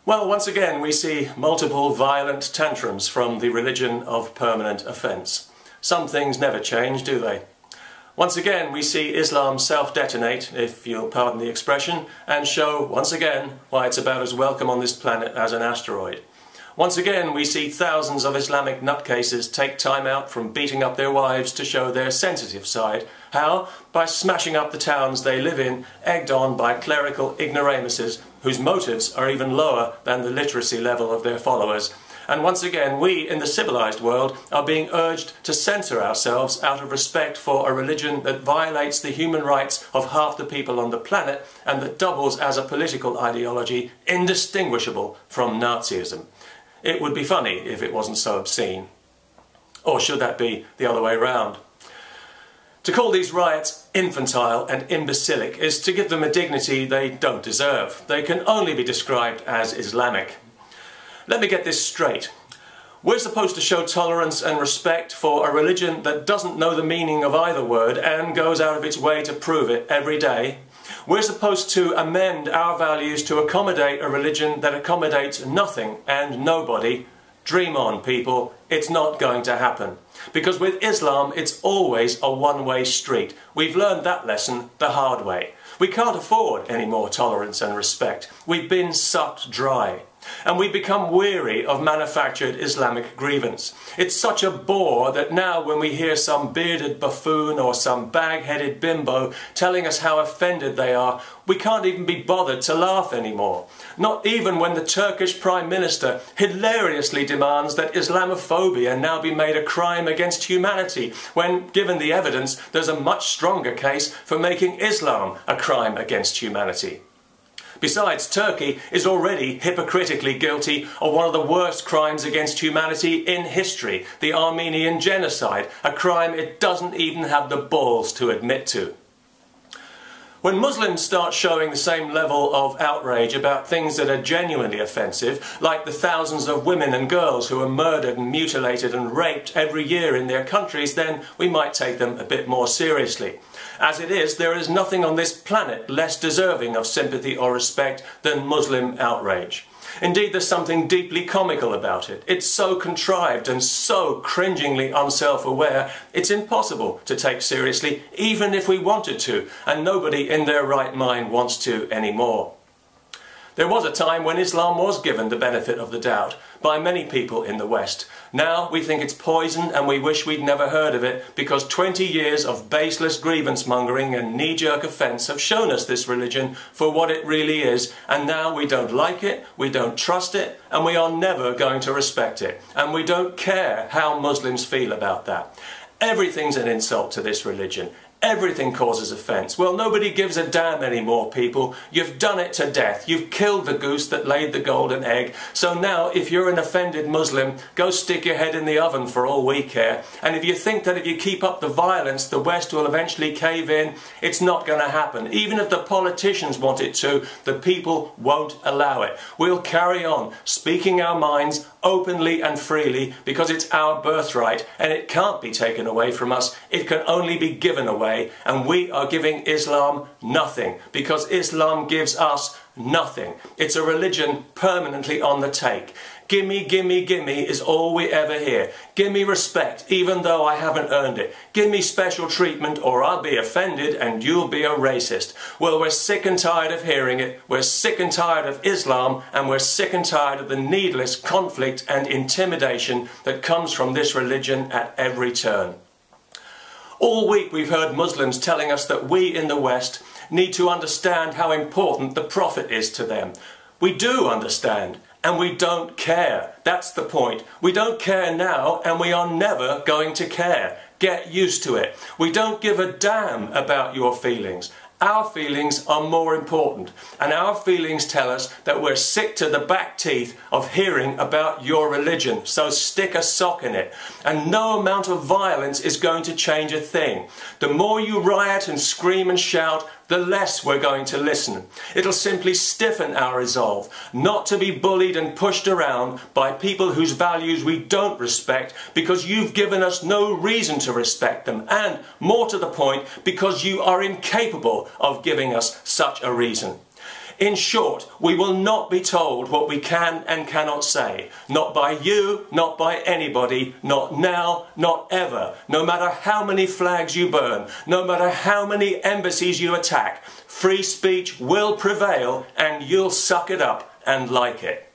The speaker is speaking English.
Well, once again we see multiple violent tantrums from the religion of permanent offence. Some things never change, do they? Once again we see Islam self-detonate, if you'll pardon the expression, and show once again why it's about as welcome on this planet as an asteroid. Once again we see thousands of Islamic nutcases take time out from beating up their wives to show their sensitive side. How? By smashing up the towns they live in, egged on by clerical ignoramuses whose motives are even lower than the literacy level of their followers. And once again we in the civilized world are being urged to censor ourselves out of respect for a religion that violates the human rights of half the people on the planet and that doubles as a political ideology indistinguishable from Nazism. It would be funny if it wasn't so obscene. Or should that be the other way round? To call these riots infantile and imbecilic is to give them a dignity they don't deserve. They can only be described as Islamic. Let me get this straight. We're supposed to show tolerance and respect for a religion that doesn't know the meaning of either word and goes out of its way to prove it every day. We're supposed to amend our values to accommodate a religion that accommodates nothing and nobody. Dream on, people. It's not going to happen. Because with Islam, it's always a one-way street. We've learned that lesson the hard way. We can't afford any more tolerance and respect. We've been sucked dry. And we become weary of manufactured Islamic grievance. It's such a bore that now when we hear some bearded buffoon or some bag-headed bimbo telling us how offended they are, we can't even be bothered to laugh anymore. Not even when the Turkish Prime Minister hilariously demands that Islamophobia now be made a crime against humanity, when, given the evidence, there's a much stronger case for making Islam a crime against humanity. Besides, Turkey is already hypocritically guilty of one of the worst crimes against humanity in history, the Armenian genocide, a crime it doesn't even have the balls to admit to. When Muslims start showing the same level of outrage about things that are genuinely offensive, like the thousands of women and girls who are murdered and mutilated and raped every year in their countries, then we might take them a bit more seriously. As it is, there is nothing on this planet less deserving of sympathy or respect than Muslim outrage. Indeed, there's something deeply comical about it. It's so contrived and so cringingly unself-aware, it's impossible to take seriously, even if we wanted to, and nobody in their right mind wants to anymore. There was a time when Islam was given the benefit of the doubt by many people in the West. Now we think it's poison and we wish we'd never heard of it because 20 years of baseless grievance mongering and knee-jerk offence have shown us this religion for what it really is, and now we don't like it, we don't trust it, and we are never going to respect it. And we don't care how Muslims feel about that. Everything's an insult to this religion. Everything causes offence. Well, nobody gives a damn anymore, people. You've done it to death. You've killed the goose that laid the golden egg. So now, if you're an offended Muslim, go stick your head in the oven for all we care. And if you think that if you keep up the violence, the West will eventually cave in, it's not going to happen. Even if the politicians want it to, the people won't allow it. We'll carry on speaking our minds openly and freely because it's our birthright and it can't be taken away from us. It can only be given away, and we are giving Islam nothing because Islam gives us nothing. It's a religion permanently on the take. Gimme, gimme, gimme is all we ever hear. Gimme respect, even though I haven't earned it. Gimme special treatment or I'll be offended and you'll be a racist. Well, we're sick and tired of hearing it. We're sick and tired of Islam, and we're sick and tired of the needless conflict and intimidation that comes from this religion at every turn. All week we've heard Muslims telling us that we in the West need to understand how important the Prophet is to them. We do understand, and we don't care. That's the point. We don't care now, and we are never going to care. Get used to it. We don't give a damn about your feelings. Our feelings are more important, and our feelings tell us that we're sick to the back teeth of hearing about your religion, so stick a sock in it. And no amount of violence is going to change a thing. The more you riot and scream and shout, the less we're going to listen. It'll simply stiffen our resolve not to be bullied and pushed around by people whose values we don't respect because you've given us no reason to respect them, and, more to the point, because you are incapable of giving us such a reason. In short, we will not be told what we can and cannot say. Not by you, not by anybody, not now, not ever. No matter how many flags you burn, no matter how many embassies you attack, free speech will prevail and you'll suck it up and like it.